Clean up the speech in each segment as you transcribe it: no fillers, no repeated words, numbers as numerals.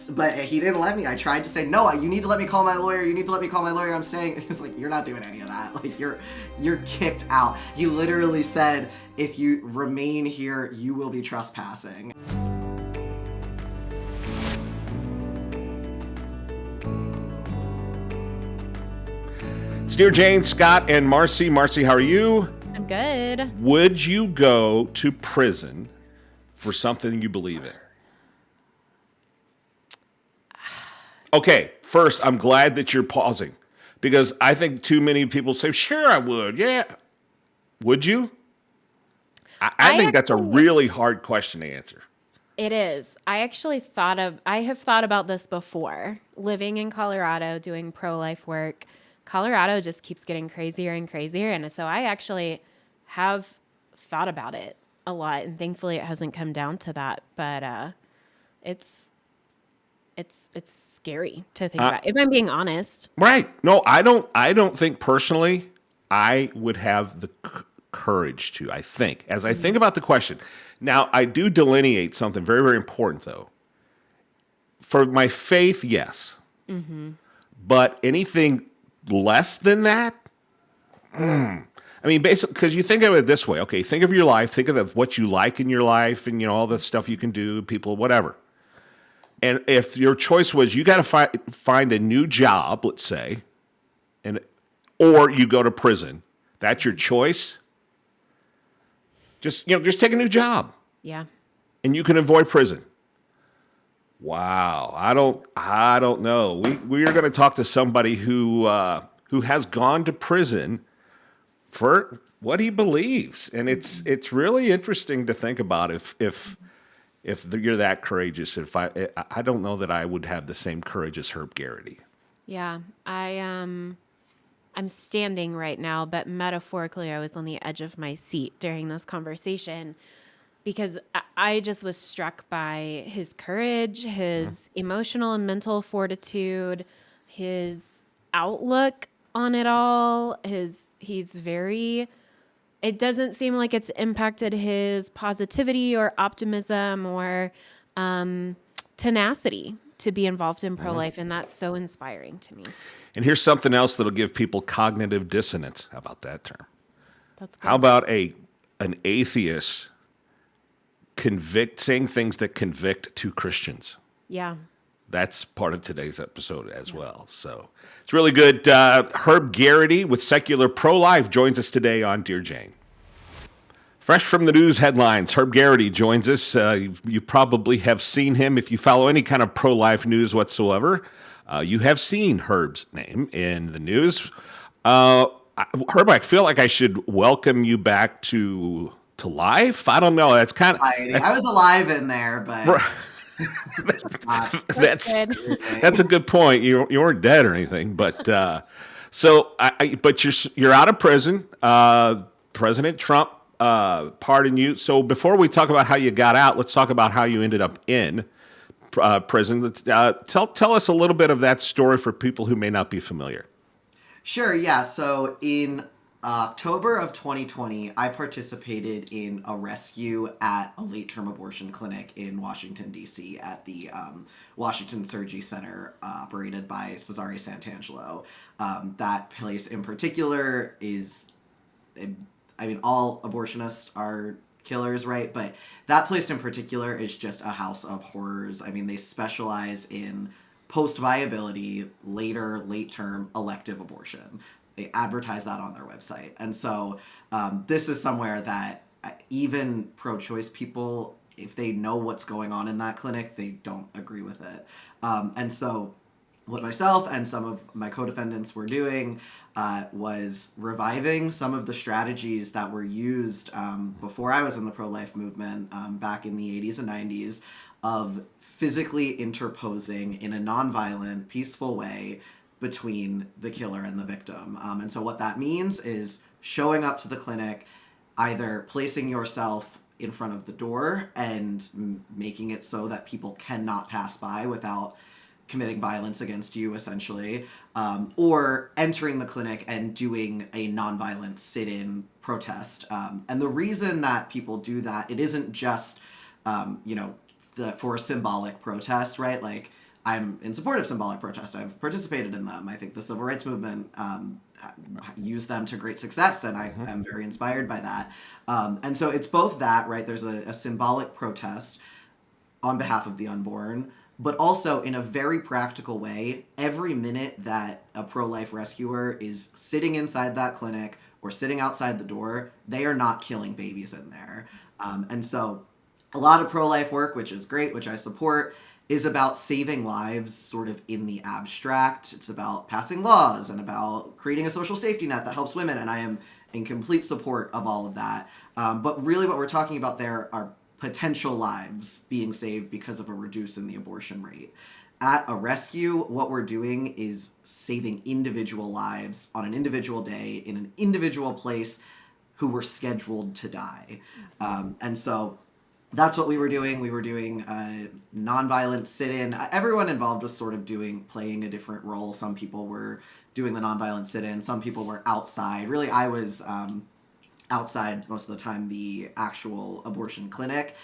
But he didn't let me. I tried to say, no, you need to let me call my lawyer. You need to let me call my lawyer. I'm staying. And he was like, you're not doing any of that. Like, you're kicked out. He literally said, if you remain here, you will be trespassing. It's Dear Jane, Scott, and Marcy. Marcy, how are you? I'm good. Would you go to prison for something you believe in? Okay, first, I'm glad that you're pausing because I think too many people say, sure, I would. Yeah. Would you? I think that's a really hard question to answer. It is. I have thought about this before. Living in Colorado, doing pro-life work, Colorado just keeps getting crazier and crazier. And so I actually have thought about it a lot. And thankfully it hasn't come down to that. But it's scary to think about, if I'm being honest. Right. No, I don't think personally I would have the courage to, I think, as I think about the question. Now, I do delineate something very, very important, though. For my faith, yes. Mm-hmm. But anything less than that, I mean, basically, because you think of it this way. Okay, think of your life. Think of what you like in your life and, all the stuff you can do, people, whatever. And if your choice was you got to find a new job, let's say, or you go to prison, that's your choice. Just take a new job. Yeah. And you can avoid prison. Wow, I don't know. We are going to talk to somebody who has gone to prison for what he believes, and it's really interesting to think about if you're that courageous. If I don't know that I would have the same courage as Herb Geraghty. Yeah, I'm standing right now, but metaphorically, I was on the edge of my seat during this conversation because I just was struck by his courage, his emotional and mental fortitude, his outlook on it all. It doesn't seem like it's impacted his positivity or optimism or tenacity to be involved in pro-life, and that's so inspiring to me. And here's something else that'll give people cognitive dissonance. How about that term? That's good. How about an atheist saying things that convict two Christians? Yeah. That's part of today's episode as well. So it's really good. Herb Geraghty with Secular Pro-Life joins us today on Dear Jane. Fresh from the news headlines, Herb Geraghty joins us. You probably have seen him if you follow any kind of pro-life news whatsoever. You have seen Herb's name in the news. Herb, I feel like I should welcome you back to life. I don't know. That's kind of. I was alive in there, but. That's a good point. You weren't dead or anything, but but you're out of prison. President Trump pardoned you. So before we talk about how you got out, let's talk about how you ended up in prison. Tell us a little bit of that story for people who may not be familiar. Sure. Yeah. So in October of 2020, I participated in a rescue at a late-term abortion clinic in Washington, D.C. at the Washington Surgery Center operated by Cesare Santangelo. That place in particular is, I mean, all abortionists are killers, right? But that place in particular is just a house of horrors. I mean, they specialize in post-viability, late-term elective abortion. They advertise that on their website. And so this is somewhere that even pro-choice people, if they know what's going on in that clinic, they don't agree with it. And so what myself and some of my co-defendants were doing was reviving some of the strategies that were used before I was in the pro-life movement back in the 80s and 90s of physically interposing in a nonviolent, peaceful way between the killer and the victim. And so what that means is showing up to the clinic, either placing yourself in front of the door and making it so that people cannot pass by without committing violence against you, essentially, or entering the clinic and doing a nonviolent sit-in protest. And the reason that people do that, it isn't just, for a symbolic protest, right? Like, I'm in support of symbolic protest. I've participated in them. I think the civil rights movement used them to great success, and I'm very inspired by that. And so it's both that, right? There's a symbolic protest on behalf of the unborn, but also in a very practical way, every minute that a pro-life rescuer is sitting inside that clinic or sitting outside the door, they are not killing babies in there. And so a lot of pro-life work, which is great, which I support, is about saving lives sort of in the abstract. It's about passing laws and about creating a social safety net that helps women, and I am in complete support of all of that. But really what we're talking about there are potential lives being saved because of a reduce in the abortion rate. At a rescue, what we're doing is saving individual lives on an individual day in an individual place who were scheduled to die. And so that's what we were doing. We were doing a nonviolent sit-in. Everyone involved was sort of playing a different role. Some people were doing the nonviolent sit-in. Some people were outside. Really, I was outside most of the time, the actual abortion clinic,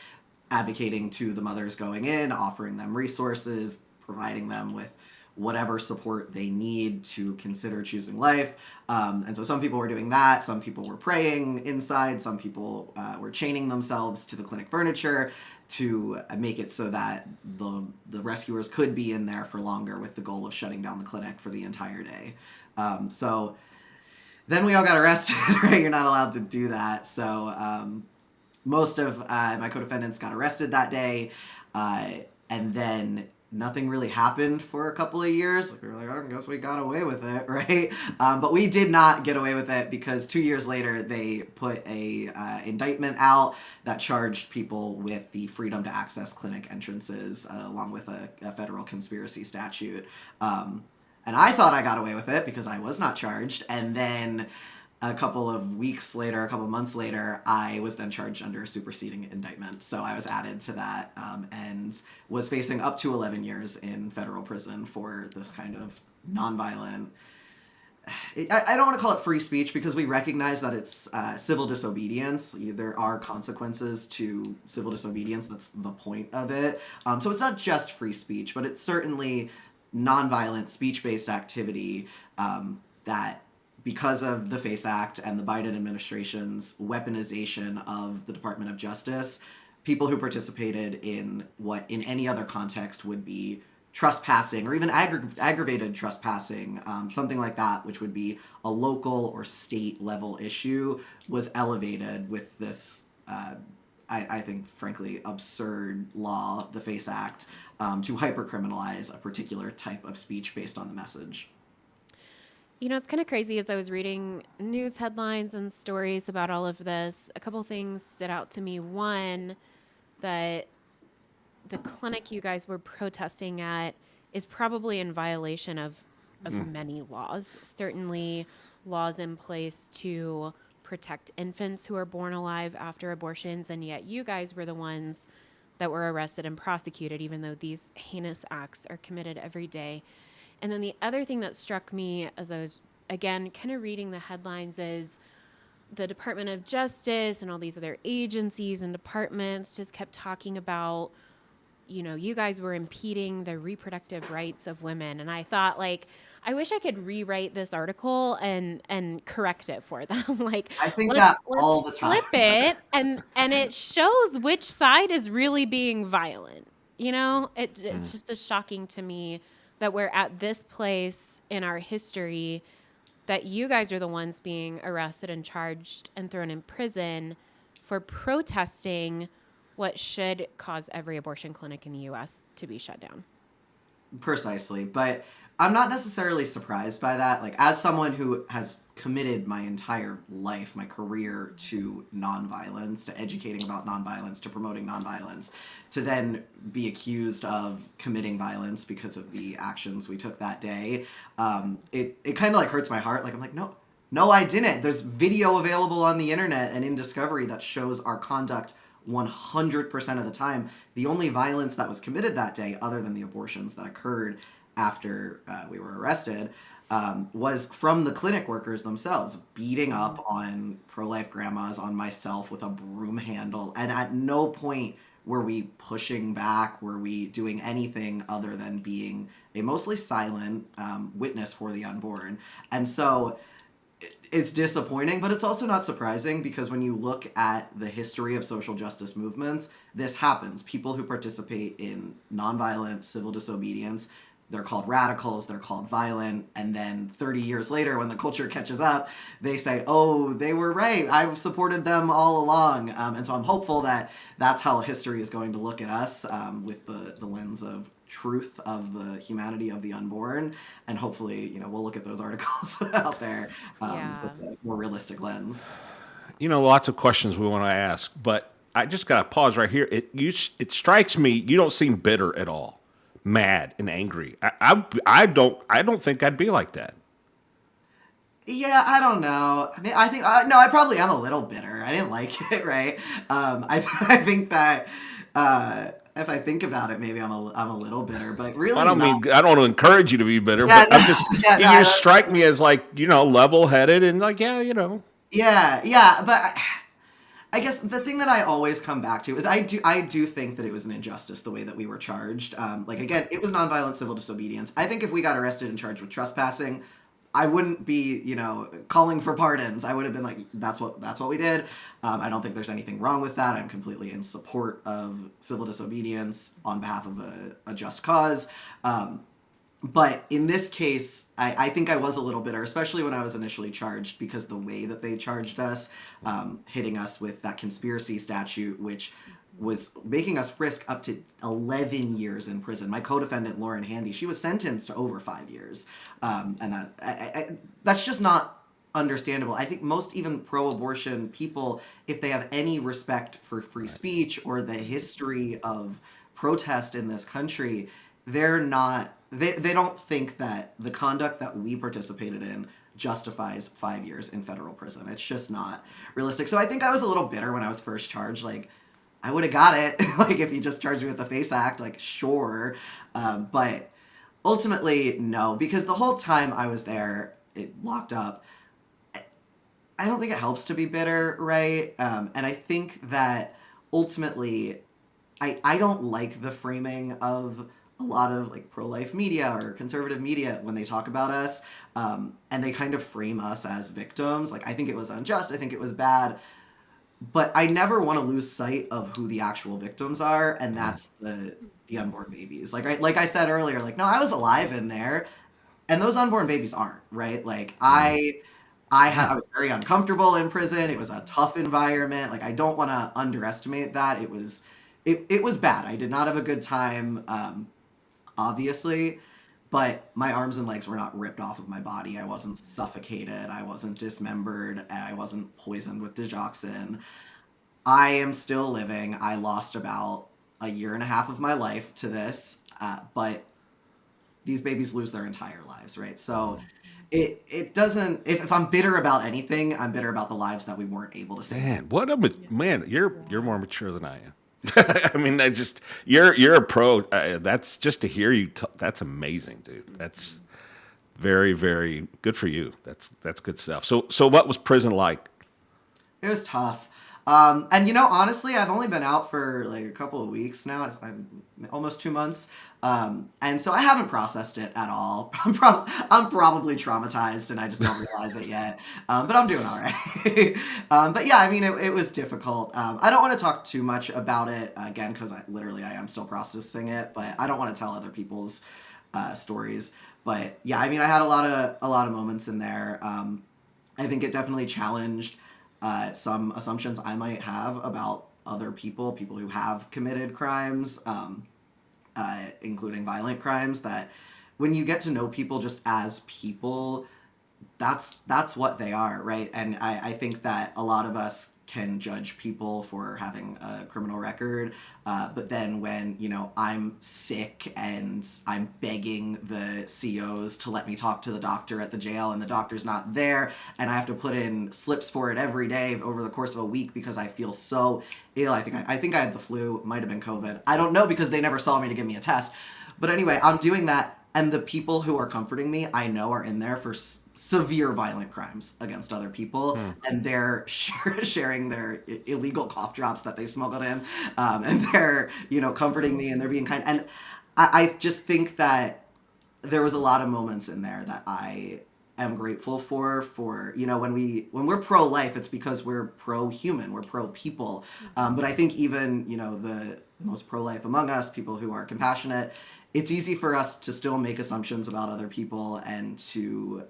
advocating to the mothers going in, offering them resources, providing them with whatever support they need to consider choosing life. And so some people were doing that. Some people were praying inside. Some people were chaining themselves to the clinic furniture to make it so that the rescuers could be in there for longer, with the goal of shutting down the clinic for the entire day. So then we all got arrested, right? You're not allowed to do that. So most of my co-defendants got arrested that day. And then nothing really happened for a couple of years. Like, we were like, oh, I guess we got away with it, right? But we did not get away with it, because 2 years later, they put a indictment out that charged people with the freedom to access clinic entrances, along with a federal conspiracy statute. And I thought I got away with it because I was not charged. And then a couple of months later, I was then charged under a superseding indictment. So I was added to that, and was facing up to 11 years in federal prison for this kind of nonviolent. I don't want to call it free speech, because we recognize that it's civil disobedience. There are consequences to civil disobedience. That's the point of it. So it's not just free speech, but it's certainly nonviolent speech-based activity that, because of the FACE Act and the Biden administration's weaponization of the Department of Justice, people who participated in what in any other context would be trespassing, or even aggravated trespassing, something like that, which would be a local or state level issue, was elevated with this, I think, frankly, absurd law, the FACE Act, to hypercriminalize a particular type of speech based on the message. You know, it's kind of crazy. As I was reading news headlines and stories about all of this, a couple things stood out to me. One, that the clinic you guys were protesting at is probably in violation of many laws. Certainly laws in place to protect infants who are born alive after abortions, and yet you guys were the ones that were arrested and prosecuted, even though these heinous acts are committed every day. And then the other thing that struck me as I was, again, kind of reading the headlines is the Department of Justice and all these other agencies and departments just kept talking about, you know, you guys were impeding the reproductive rights of women. And I thought, like, I wish I could rewrite this article and correct it for them. Like, I think that all the let's time. flip it, and it shows which side is really being violent. You know, it's just as shocking to me that we're at this place in our history that you guys are the ones being arrested and charged and thrown in prison for protesting what should cause every abortion clinic in the U.S. to be shut down. Precisely. But I'm not necessarily surprised by that. Like, as someone who has committed my entire life, my career, to nonviolence, to educating about nonviolence, to promoting nonviolence, to then be accused of committing violence because of the actions we took that day, it kind of like hurts my heart. Like, I'm like, no, I didn't. There's video available on the internet and in Discovery that shows our conduct 100% of the time. The only violence that was committed that day, other than the abortions that occurred after we were arrested, was from the clinic workers themselves, beating up on pro-life grandmas, on myself with a broom handle. And at no point Were we pushing back? Were we doing anything other than being a mostly silent witness for the unborn? And so it's disappointing, but it's also not surprising because when you look at the history of social justice movements, this happens. People who participate in nonviolent civil disobedience, they're called radicals, they're called violent, and then 30 years later, when the culture catches up, they say, oh, they were right. I've supported them all along. And so I'm hopeful that that's how history is going to look at us with the lens of truth of the humanity of the unborn, and hopefully we'll look at those articles out there with a more realistic lens. Lots of questions we want to ask, but I just got to pause right here. It strikes me you don't seem bitter at all, mad and angry. I don't think I'd be like that. Yeah, I don't know. I mean, I think no, I probably am a little bitter. I didn't like it, right? I think that if I think about it, maybe I'm a little bitter, but really I don't not. mean I don't want to encourage you to be bitter, Yeah, but no, I'm just yeah, you no, just strike me as like level headed and like yeah, but I guess the thing that I always come back to is I do think that it was an injustice the way that we were charged. Like again, it was nonviolent civil disobedience. I think if we got arrested and charged with trespassing, I wouldn't be, calling for pardons. I would have been like, that's what we did. I don't think there's anything wrong with that. I'm completely in support of civil disobedience on behalf of a just cause. But in this case, I think I was a little bitter, especially when I was initially charged, because the way that they charged us, hitting us with that conspiracy statute, which was making us risk up to 11 years in prison. My co-defendant, Lauren Handy, she was sentenced to over 5 years. And that's just not understandable. I think most even pro-abortion people, if they have any respect for free speech or the history of protest in this country, they're not... They don't think that the conduct that we participated in justifies 5 years in federal prison. It's just not realistic. So I think I was a little bitter when I was first charged. Like, I would have got it. Like, if you just charged me with the FACE Act, like, sure. But ultimately, no. Because the whole time I was there, locked up, I don't think it helps to be bitter, right? And I think that ultimately, I don't like the framing of a lot of like pro-life media or conservative media when they talk about us, and they kind of frame us as victims. Like, I think it was unjust. I think it was bad. But I never want to lose sight of who the actual victims are, and that's the unborn babies. Like I said earlier, like, no, I was alive in there, and those unborn babies aren't, right? Like, I was very uncomfortable in prison. It was a tough environment. Like, I don't want to underestimate that. It was bad. I did not have a good time, obviously, but my arms and legs were not ripped off of my body. I wasn't suffocated. I wasn't dismembered. I wasn't poisoned with digoxin. I am still living. I lost about a year and a half of my life to this, but these babies lose their entire lives, right? So it doesn't... If I'm bitter about anything, I'm bitter about the lives that we weren't able to save. Man, you're more mature than I am. I mean, you're a pro. That's just to hear you. That's amazing, dude. That's very, very good for you. That's good stuff. So what was prison like? It was tough. And honestly, I've only been out for like a couple of weeks now. I'm almost 2 months. And so I haven't processed it at all. I'm probably traumatized and I just don't realize it yet. But I'm doing all right. But yeah, I mean, it was difficult. I don't want to talk too much about it again, because I am still processing it, but I don't want to tell other people's stories. But yeah, I mean, I had a lot of moments in there. I think it definitely challenged some assumptions I might have about other people who have committed crimes, including violent crimes, that when you get to know people just as people, that's what they are, right? And I think that a lot of us can judge people for having a criminal record, but then when I'm sick and I'm begging the COs to let me talk to the doctor at the jail and the doctor's not there, and I have to put in slips for it every day over the course of a week because I feel so ill. I think I had the flu, might have been COVID, I don't know, because they never saw me to give me a test. But anyway, I'm doing that And the people who are comforting me, I know are in there for severe violent crimes against other people, and they're sharing their illegal cough drops that they smuggled in, and they're, comforting me, and they're being kind. And I just think that there was a lot of moments in there that I am grateful for, when we're pro-life, it's because we're pro-human, we're pro-people. But I think even, the most pro-life among us, people who are compassionate, it's easy for us to still make assumptions about other people and to,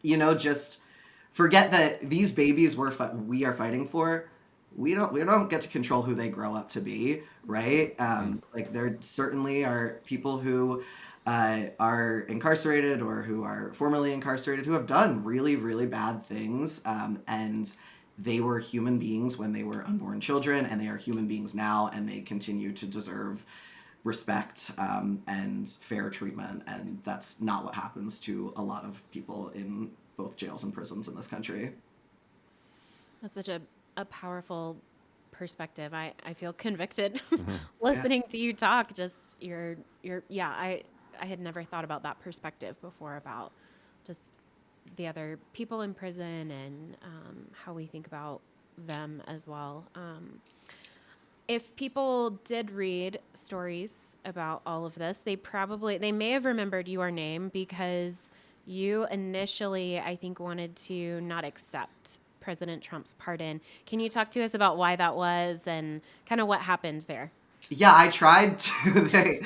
just forget that these babies we are fighting for, we don't get to control who they grow up to be, right? Like there certainly are people who are incarcerated or who are formerly incarcerated who have done really, really bad things, and they were human beings when they were unborn children, and they are human beings now, and they continue to deserve respect, and fair treatment, and that's not what happens to a lot of people in both jails and prisons in this country. That's such a powerful perspective. I feel convicted Mm-hmm. listening to you talk. Just yeah, I had never thought about that perspective before, about just the other people in prison and how we think about them as well. If people did read stories about all of this, they may have remembered your name because you initially, I think, wanted to not accept President Trump's pardon. Can you talk to us about why that was and kind of what happened there? Yeah, I tried to.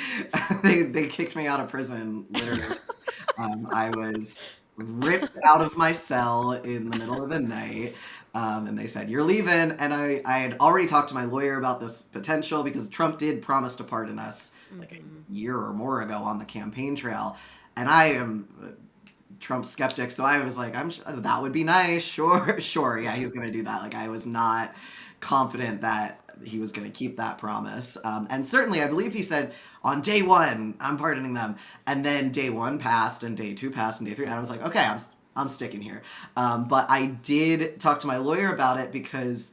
They kicked me out of prison, literally. I was ripped out of my cell in the middle of the night, and they said, "You're leaving." And I had already talked to my lawyer about this potential because Trump did promise to pardon us like a year or more ago on the campaign trail. And I am a Trump skeptic, so I was like, that would be nice. Sure, sure. Yeah, he's going to do that. Like, I was not confident that he was going to keep that promise. And certainly, I believe he said on day one, I'm pardoning them. And then day one passed, and day two passed, and day three. And I was like, okay, I'm sticking here. But I did talk to my lawyer about it because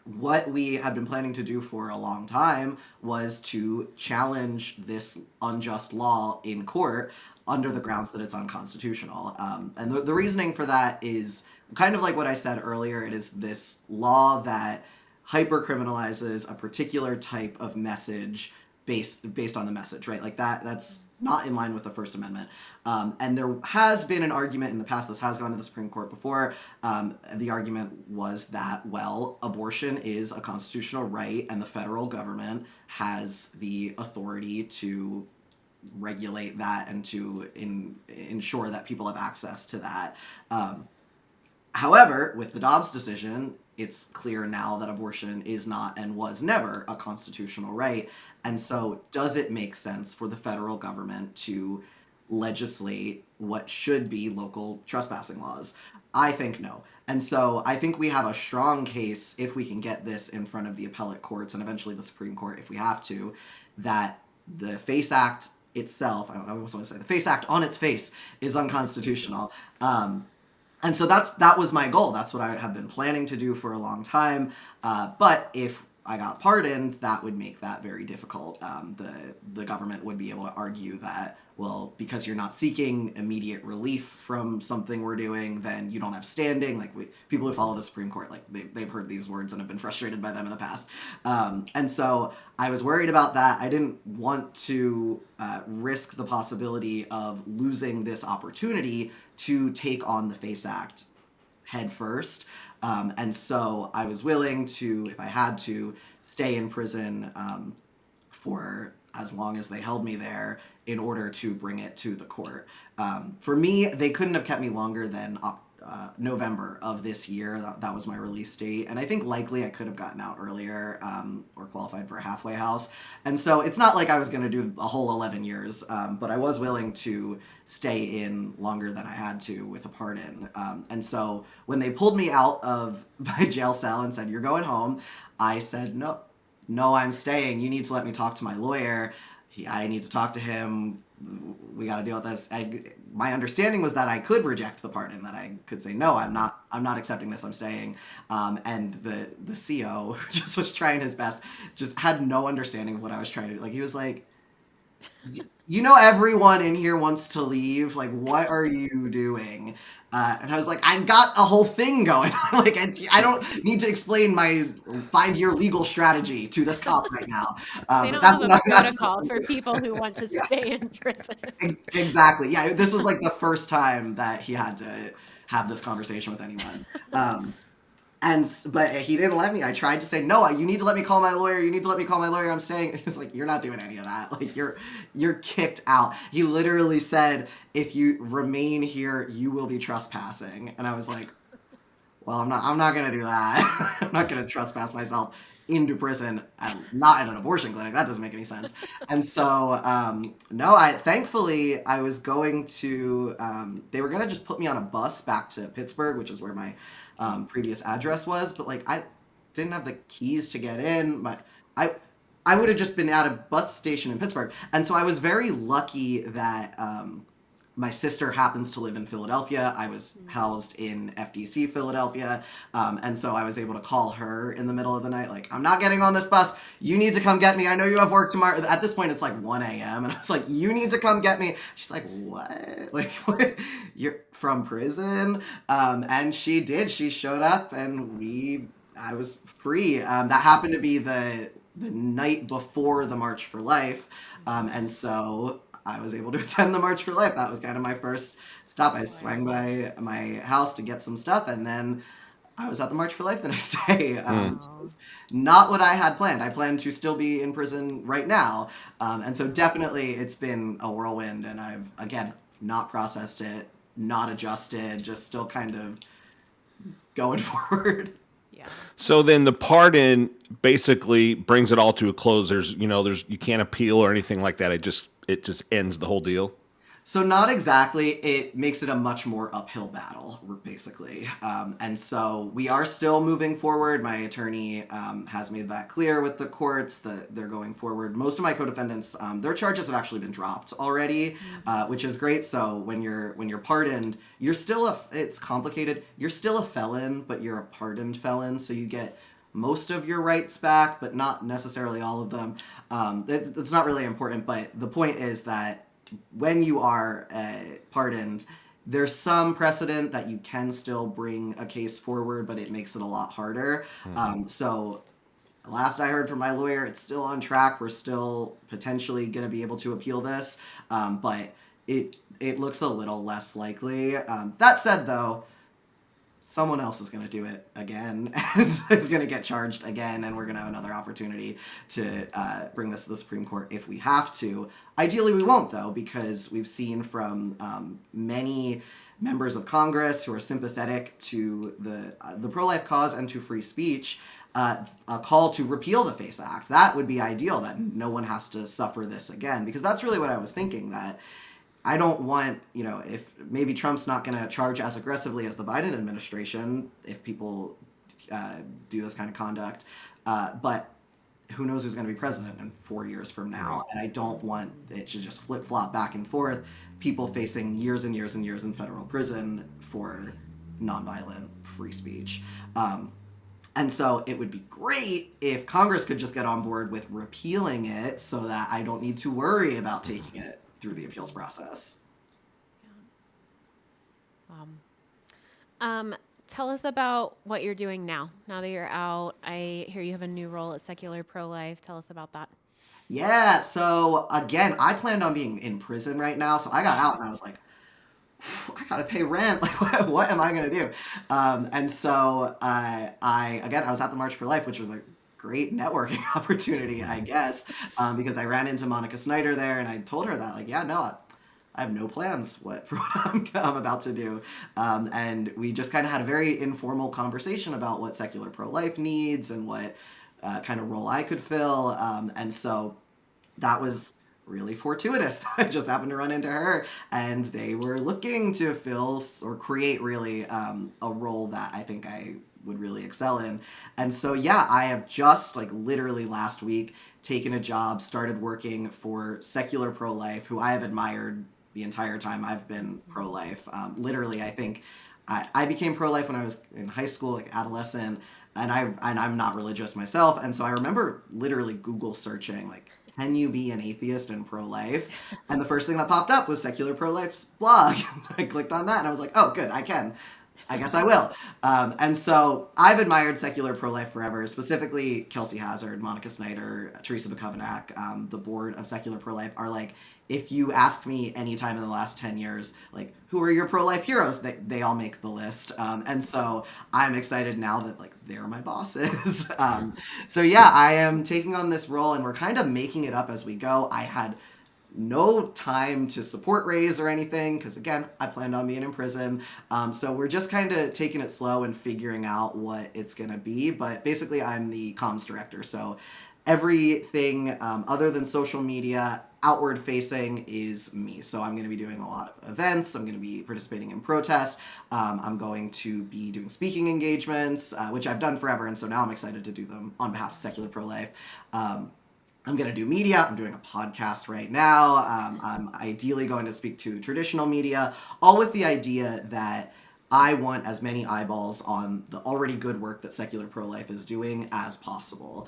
what we had been planning to do for a long time was to challenge this unjust law in court under the grounds that it's unconstitutional. And the reasoning for that is kind of like what I said earlier. It is this law that hyper-criminalizes a particular type of message based on the message, right? Like that's not in line with the First Amendment. And there has been an argument in the past, this has gone to the Supreme Court before. The argument was that, well, abortion is a constitutional right, and the federal government has the authority to regulate that and to ensure that people have access to that. However, with the Dobbs decision, it's clear now that abortion is not and was never a constitutional right. And so does it make sense for the federal government to legislate what should be local trespassing laws? I think no. And so I think we have a strong case, if we can get this in front of the appellate courts and eventually the Supreme Court if we have to, that the FACE Act itself, I almost want to say the FACE Act on its face is unconstitutional. And so that was my goal. That's what I have been planning to do for a long time. But if I got pardoned, that would make that very difficult. The government would be able to argue that, well, because you're not seeking immediate relief from something we're doing, then you don't have standing. Like people who follow the Supreme Court, like they've heard these words and have been frustrated by them in the past. And so I was worried about that. I didn't want to risk the possibility of losing this opportunity to take on the FACE Act head first. And so I was willing to, if I had to, stay in prison for as long as they held me there in order to bring it to the court. For me, they couldn't have kept me longer than November of this year. That was my release date. And I think likely I could have gotten out earlier or qualified for a halfway house. And so it's not like I was going to do a whole 11 years, but I was willing to stay in longer than I had to with a pardon. And so when they pulled me out of my jail cell and said, "You're going home," I said, no, I'm staying. You need to let me talk to my lawyer. I need to talk to him. We got to deal with this. My understanding was that I could reject the pardon, that I could say, no, I'm not accepting this, I'm staying. And the CO, who just was trying his best, just had no understanding of what I was trying to do. Like, he was like, You know, everyone in here wants to leave. Like, what are you doing? And I was like, I got a whole thing going on. Like, I don't need to explain my 5-year legal strategy to this cop right now. They But don't have that's a not, that's protocol for people who want to yeah, stay in prison. exactly. Yeah, this was like the first time that he had to have this conversation with anyone. But he didn't let me. I tried to say, no, you need to let me call my lawyer. You need to let me call my lawyer. I'm staying. He's like, you're not doing any of that. Like, you're kicked out. He literally said, if you remain here, you will be trespassing. And I was like, well, I'm not gonna do that. I'm not gonna trespass myself into prison, not at an abortion clinic. That doesn't make any sense. And so, no, thankfully I was going to. They were gonna just put me on a bus back to Pittsburgh, which is where my previous address was. But like, I didn't have the keys to get in. I I would have just been at a bus station in Pittsburgh, and so I was very lucky that. My sister happens to live in Philadelphia. I was housed in FDC Philadelphia. And so I was able to call her in the middle of the night, like, I'm not getting on this bus. You need to come get me. I know you have work tomorrow. At this point, it's like 1 a.m. And I was like, you need to come get me. She's like, what? Like, what? You're from prison? And she did. She showed up and I was free. That happened to be the night before the March for Life. And so I was able to attend the March for Life. That was kind of my first stop. I swang by my house to get some stuff, and then I was at the March for Life the next day. Which was not what I had planned. I planned to still be in prison right now. And so definitely it's been a whirlwind, and I've, again, not processed it, not adjusted, just still kind of going forward. Yeah. So then the pardon basically brings it all to a close. There's you can't appeal or anything like that. It just ends the whole deal. So not exactly. It makes it a much more uphill battle, basically. And so we are still moving forward. My attorney has made that clear with the courts that they're going forward. Most of my co-defendants, their charges have actually been dropped already, which is great. So when you're pardoned, you're still it's complicated. You're still a felon, but you're a pardoned felon. So you get most of your rights back, but not necessarily all of them. It's not really important, but the point is that when you are pardoned, there's some precedent that you can still bring a case forward, but it makes it a lot harder. So last I heard from my lawyer, it's still on track. We're still potentially going to be able to appeal this, but it looks a little less likely. That said, though, someone else is going to do it again and is going to get charged again, and we're going to have another opportunity to bring this to the Supreme Court if we have to. Ideally, we won't, though, because we've seen from many members of Congress who are sympathetic to the pro-life cause and to free speech, a call to repeal the FACE Act. That would be ideal, that no one has to suffer this again, because that's really what I was thinking, that I don't want, if maybe Trump's not going to charge as aggressively as the Biden administration if people do this kind of conduct, but who knows who's going to be president in 4 years from now, and I don't want it to just flip-flop back and forth, people facing years and years and years in federal prison for nonviolent free speech. And so it would be great if Congress could just get on board with repealing it so that I don't need to worry about taking it through the appeals process. Tell us about what you're doing now that you're out. I hear you have a new role at Secular Pro-Life. Tell us about that. Yeah, so again, I planned on being in prison right now, so I got out and I was like, I gotta pay rent. Like, what am I gonna do? And so I was at the March for Life, which was a great networking opportunity, I guess, because I ran into Monica Snyder there, and I told her that, like, yeah, no, I have no plans for what I'm about to do. And we just kind of had a very informal conversation about what Secular Pro-Life needs and what kind of role I could fill. And so that was really fortuitous. I just happened to run into her, and they were looking to fill or create really a role that I think I would really excel in. And so, yeah, I have just, like, literally last week taken a job, started working for Secular Pro-Life, who I have admired the entire time I've been pro-life. Literally, I think I became pro-life when I was in high school, like adolescent, and I'm not religious myself, and so I remember literally Google searching, like, can you be an atheist and pro-life? And the first thing that popped up was Secular Pro-Life's blog. I clicked on that and I was like, oh, good, I can. I guess I will. And so I've admired Secular Pro-Life forever, specifically Kelsey Hazard, Monica Snyder, Teresa McCovanack, the board of Secular Pro-Life are like, if you asked me anytime in the last 10 years, like, who are your pro-life heroes? They all make the list. And so I'm excited now that, like, they're my bosses. So yeah, I am taking on this role and we're kind of making it up as we go. I had no time to support raise or anything because, again, I planned on being in prison. So we're just kind of taking it slow and figuring out what it's going to be. But basically, I'm the comms director. So everything other than social media, outward facing, is me. So I'm going to be doing a lot of events. I'm going to be participating in protests. I'm going to be doing speaking engagements, which I've done forever. And so now I'm excited to do them on behalf of Secular Pro-Life. I'm going to do media. I'm doing a podcast right now. I'm ideally going to speak to traditional media, all with the idea that I want as many eyeballs on the already good work that Secular Pro-Life is doing as possible.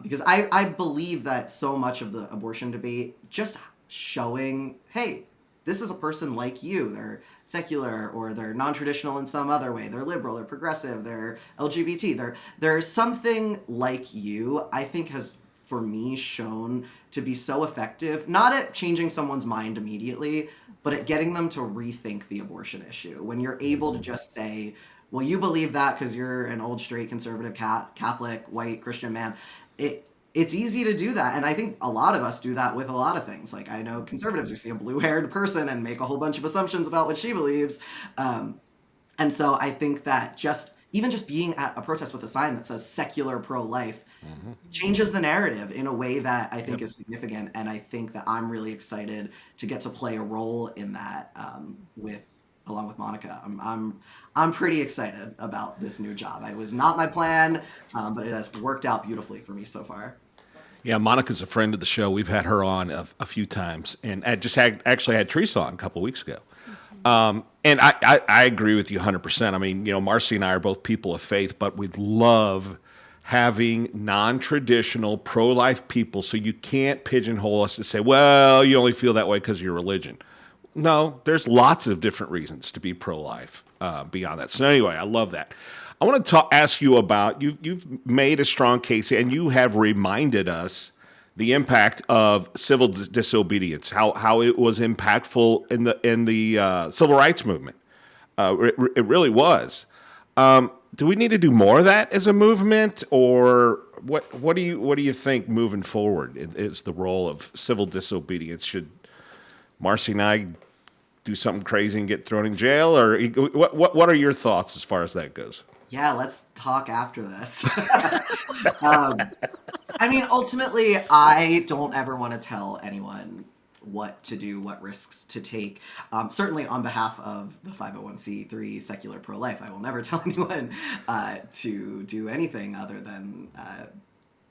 Because I believe that so much of the abortion debate, just showing, hey, this is a person like you. They're secular or they're non-traditional in some other way. They're liberal, they're progressive, they're LGBT. They're something like you, I think has, for me, shown to be so effective, not at changing someone's mind immediately, but at getting them to rethink the abortion issue. When you're able to just say, well, you believe that because you're an old, straight, conservative, Catholic, white, Christian man, it's easy to do that. And I think a lot of us do that with a lot of things. Like, I know conservatives who see a blue-haired person and make a whole bunch of assumptions about what she believes. And so I think that even just being at a protest with a sign that says Secular Pro-Life changes the narrative in a way that I think is significant. And I think that I'm really excited to get to play a role in that along with Monica. I'm pretty excited about this new job. It was not my plan, but it has worked out beautifully for me so far. Yeah, Monica's a friend of the show. We've had her on a few times, and I just actually had Teresa on a couple of weeks ago. And I agree with you 100%. I mean, Marcy and I are both people of faith, but we love having non-traditional pro-life people, so you can't pigeonhole us to say, well, you only feel that way because of your religion. No, there's lots of different reasons to be pro-life beyond that. So anyway, I love that. I want to ask you about, you've made a strong case, and you have reminded us the impact of civil disobedience, how it was impactful in the civil rights movement. It really was. Do we need to do more of that as a movement, or what do you think moving forward is the role of civil disobedience? Should Marcy and I do something crazy and get thrown in jail, or what are your thoughts as far as that goes? Yeah, let's talk after this. I mean, ultimately, I don't ever want to tell anyone what to do, what risks to take. Certainly on behalf of the 501c3 Secular Pro-Life, I will never tell anyone to do anything other than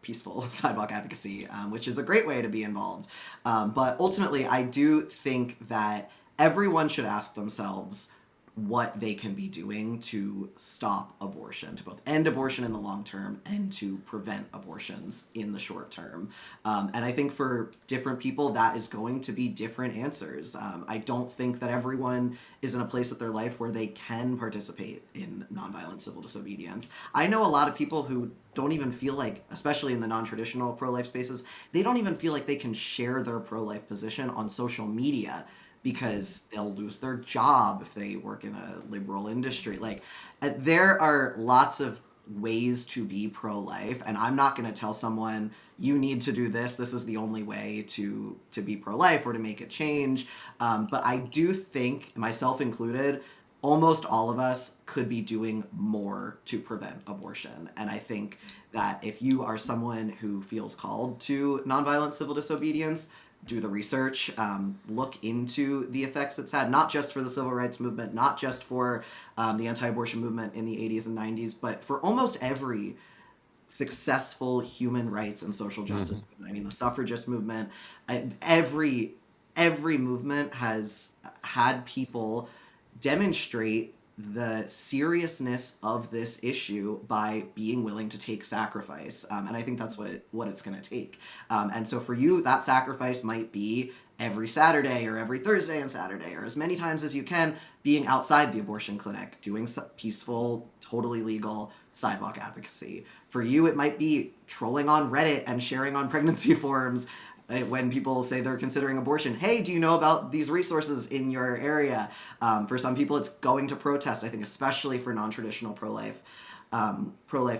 peaceful sidewalk advocacy, which is a great way to be involved. But ultimately, I do think that everyone should ask themselves what they can be doing to stop abortion, to both end abortion in the long term and to prevent abortions in the short term. And I think for different people, that is going to be different answers. I don't think that everyone is in a place of their life where they can participate in nonviolent civil disobedience. I know a lot of people who don't even feel like, especially in the non-traditional pro-life spaces, they don't even feel like they can share their pro-life position on social media because they'll lose their job if they work in a liberal industry. Like, there are lots of ways to be pro-life, and I'm not going to tell someone, you need to do this. This is the only way to be pro-life or to make a change. But I do think, myself included, almost all of us could be doing more to prevent abortion. And I think that if you are someone who feels called to nonviolent civil disobedience, do the research, look into the effects it's had, not just for the civil rights movement, not just for the anti-abortion movement in the 80s and 90s, but for almost every successful human rights and social justice movement. I mean, the suffragist movement, every movement has had people demonstrate the seriousness of this issue by being willing to take sacrifice. And I think that's what it's going to take. And so for you, that sacrifice might be every Saturday or every Thursday and Saturday, or as many times as you can, being outside the abortion clinic, doing peaceful, totally legal sidewalk advocacy. For you, it might be trolling on Reddit and sharing on pregnancy forums when people say they're considering abortion. Hey, do you know about these resources in your area? For some people, it's going to protest. I think especially for non-traditional pro-life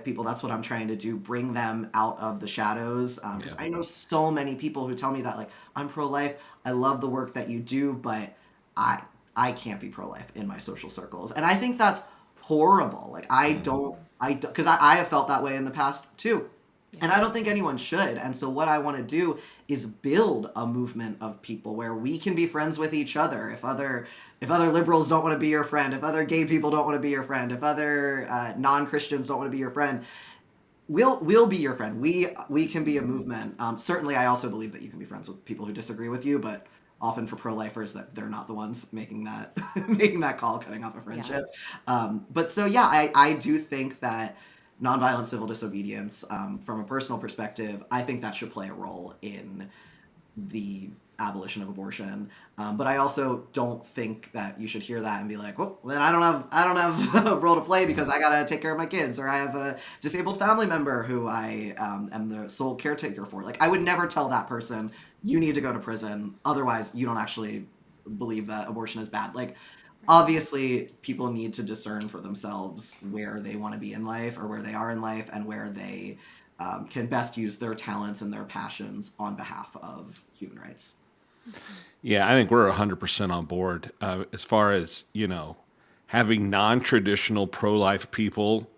people, that's what I'm trying to do, bring them out of the shadows. Because I know so many people who tell me that, like, I'm pro-life, I love the work that you do, but I can't be pro-life in my social circles. And I think that's horrible. Like, because I have felt that way in the past too. And I don't think anyone should. And so what I want to do is build a movement of people where we can be friends with each other. If other liberals don't want to be your friend, if other gay people don't want to be your friend, if other non-Christians don't want to be your friend, we'll be your friend. We can be a movement. Certainly, I also believe that you can be friends with people who disagree with you, but often for pro-lifers, that they're not the ones making that making that call, cutting off a friendship. But so yeah, I do think that nonviolent civil disobedience, from a personal perspective, I think that should play a role in the abolition of abortion. But I also don't think that you should hear that and be like, well, then I don't have a role to play because I gotta take care of my kids, or I have a disabled family member who I am the sole caretaker for. Like, I would never tell that person, you need to go to prison, otherwise you don't actually believe that abortion is bad. Like, obviously, people need to discern for themselves where they want to be in life, or where they are in life, and where they can best use their talents and their passions on behalf of human rights. Yeah, I think we're 100% on board as far as, having non-traditional pro-life people,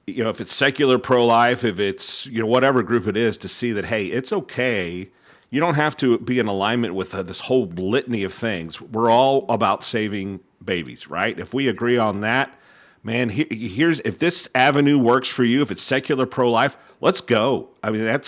if it's secular pro-life, if it's, whatever group it is, to see that, hey, it's okay. You don't have to be in alignment with this whole litany of things. We're all about saving babies, right? If we agree on that, man, here's if this avenue works for you, if it's secular pro-life, let's go. I mean,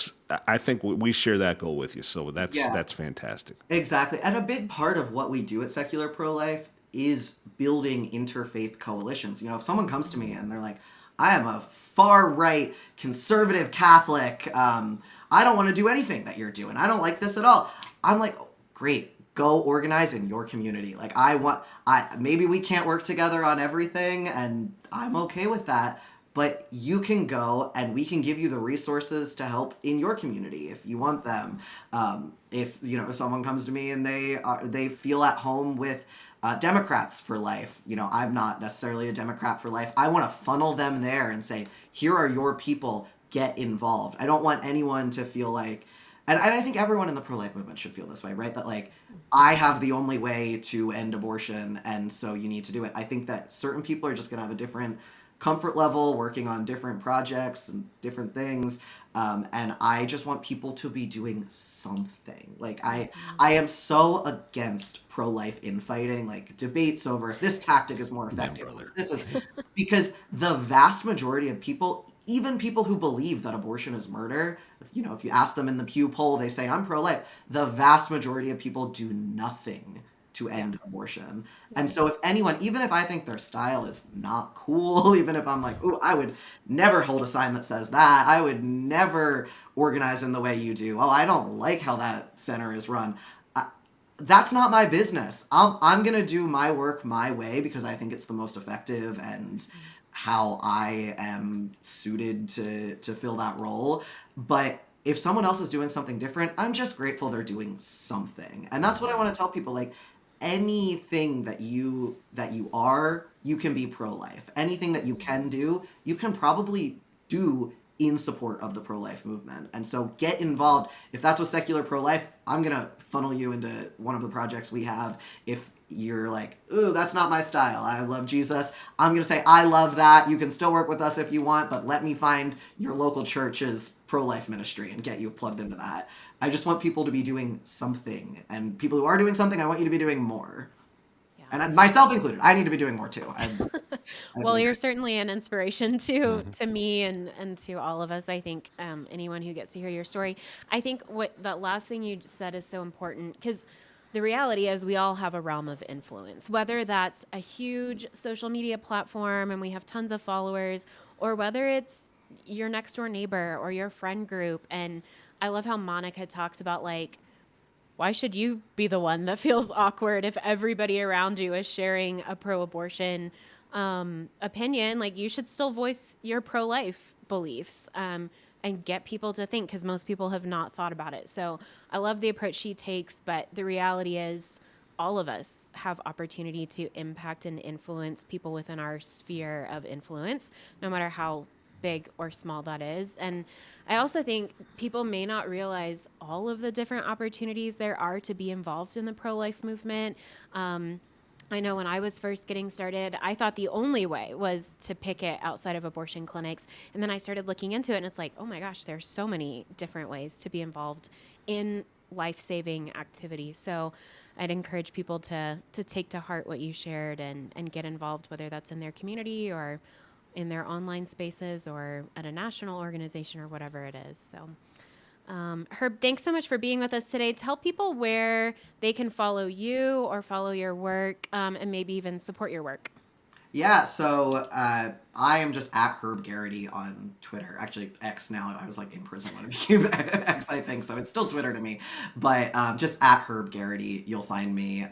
I think we share that goal with you. So that's fantastic. Exactly. And a big part of what we do at Secular Pro-Life is building interfaith coalitions. If someone comes to me and they're like, I am a far-right conservative Catholic, I don't want to do anything that you're doing, I don't like this at all. I'm like, oh, great, go organize in your community. Like, maybe we can't work together on everything, and I'm okay with that. But you can go, and we can give you the resources to help in your community if you want them. If someone comes to me and they feel at home with Democrats for life, I'm not necessarily a Democrat for life. I want to funnel them there and say, here are your people, get involved. I don't want anyone to feel like, and I think everyone in the pro-life movement should feel this way, right? That, like, I have the only way to end abortion, and so you need to do it. I think that certain people are just going to have a different comfort level, working on different projects and different things, and I just want people to be doing something. Like, I am so against pro-life infighting, like debates over if this tactic is more effective. This is because the vast majority of people, even people who believe that abortion is murder, if you ask them in the Pew poll, they say I'm pro-life. The vast majority of people do nothing to end abortion. And so if anyone, even if I think their style is not cool, even if I'm like, ooh, I would never hold a sign that says that, I would never organize in the way you do, oh, I don't like how that center is run, that's not my business. I'm going to do my work my way because I think it's the most effective and how I am suited to fill that role. But if someone else is doing something different, I'm just grateful they're doing something. And that's what I want to tell people. Like, anything that you are, you can be pro-life. Anything that you can do, you can probably do in support of the pro-life movement. And so get involved. If that's with Secular Pro-Life, I'm going to funnel you into one of the projects we have. If you're like, ooh, that's not my style, I love Jesus, I'm going to say, I love that. You can still work with us if you want, but let me find your local church's pro-life ministry and get you plugged into that. I just want people to be doing something. And people who are doing something, I want you to be doing more. Yeah. And myself included, I need to be doing more too. Well, you're certainly an inspiration to me and to all of us. I think anyone who gets to hear your story. I think what that last thing you said is so important, because the reality is we all have a realm of influence, whether that's a huge social media platform and we have tons of followers, or whether it's your next door neighbor or your friend group. And I love how Monica talks about, like, why should you be the one that feels awkward if everybody around you is sharing a pro-abortion opinion? Like, you should still voice your pro-life beliefs and get people to think, because most people have not thought about it. So I love the approach she takes, but the reality is all of us have opportunity to impact and influence people within our sphere of influence, no matter how big or small that is. And I also think people may not realize all of the different opportunities there are to be involved in the pro-life movement. I know when I was first getting started, I thought the only way was to picket outside of abortion clinics. And then I started looking into it, and it's like, oh my gosh, there's so many different ways to be involved in life-saving activities. So I'd encourage people to take to heart what you shared and get involved, whether that's in their community or in their online spaces or at a national organization or whatever it is. So Herb, thanks so much for being with us today. Tell people where they can follow you or follow your work, and maybe even support your work. Yeah, so I am just at Herb Geraghty on Twitter. Actually, X now. I was like in prison when it became X, I think, so it's still Twitter to me. But just at Herb Geraghty, you'll find me.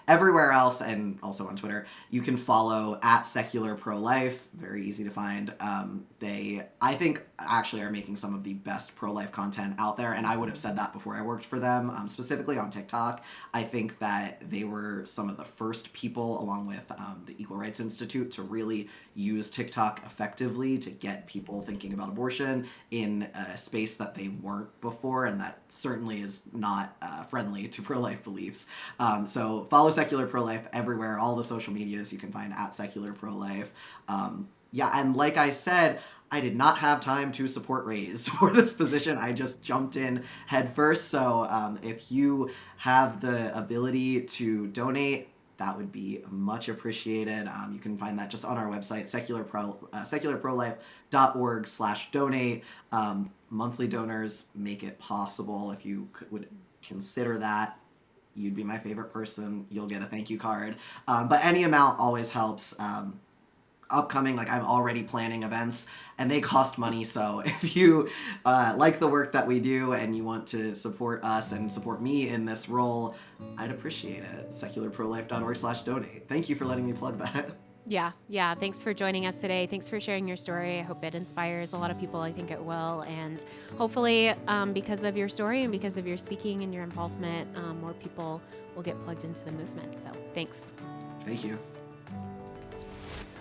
Everywhere else, and also on Twitter, you can follow at Secular Pro Life. Very easy to find. They, I think, actually are making some of the best pro-life content out there, and I would have said that before I worked for them, specifically on TikTok. I think that they were some of the first people, along with the Equal Rights Institute, to really use TikTok effectively to get people thinking about abortion in a space that they weren't before, and that certainly is not friendly to pro-life beliefs. So follow Secular Pro-Life everywhere. All the social medias you can find at Secular Pro-Life. Yeah, and like I said, I did not have time to support Raise for this position. I just jumped in head first. So if you have the ability to donate, that would be much appreciated. You can find that just on our website, secularprolife.org/donate. Monthly donors make it possible. If you would consider that, you'd be my favorite person. You'll get a thank you card. But any amount always helps. Upcoming, like, I'm already planning events and they cost money, so if you like the work that we do and you want to support us and support me in this role, I'd appreciate it. secularprolife.org/donate. Thank you for letting me plug that. Yeah. Thanks for joining us today. Thanks for sharing your story. I hope it inspires a lot of people. I think it will. And hopefully, because of your story and because of your speaking and your involvement, more people will get plugged into the movement. So thanks. Thank you.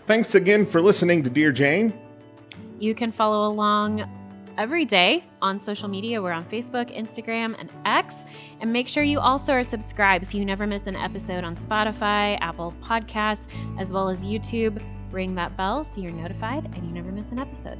Thanks again for listening to Dear Jane. You can follow along every day on social media. We're on Facebook, Instagram, and X. And make sure you also are subscribed so you never miss an episode on Spotify, Apple Podcasts, as well as YouTube. Ring that bell so you're notified and you never miss an episode.